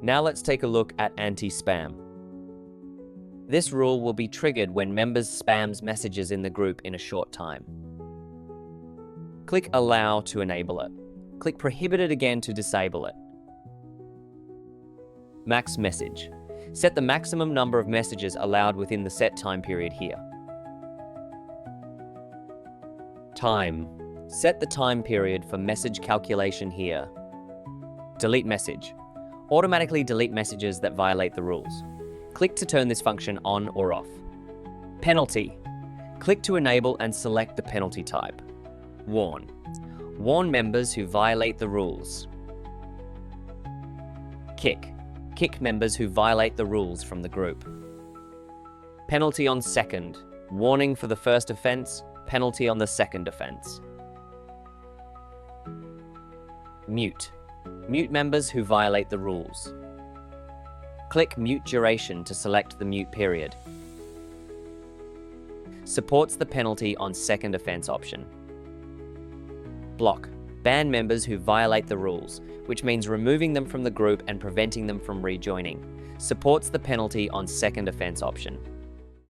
Now let's take a look at anti-spam. This rule will be triggered when members spams messages in the group in a short time. Click Allow to enable it. Click Prohibited again to disable it. Max message. Set the maximum number of messages allowed within the set time period here. Time. Set the time period for message calculation here. Delete message. Automatically delete messages that violate the rules. Click to turn this function on or off. Penalty. Click to enable and select the penalty type. Warn. Warn members who violate the rules. Kick. Kick members who violate the rules from the group. Penalty on second. Warning for the first offense, penalty on the second offense. Mute. Mute members who violate the rules. Click Mute Duration to select the mute period. Supports the penalty on second offense option. Block. Ban members who violate the rules, which means removing them from the group and preventing them from rejoining. Supports the penalty on second offense option.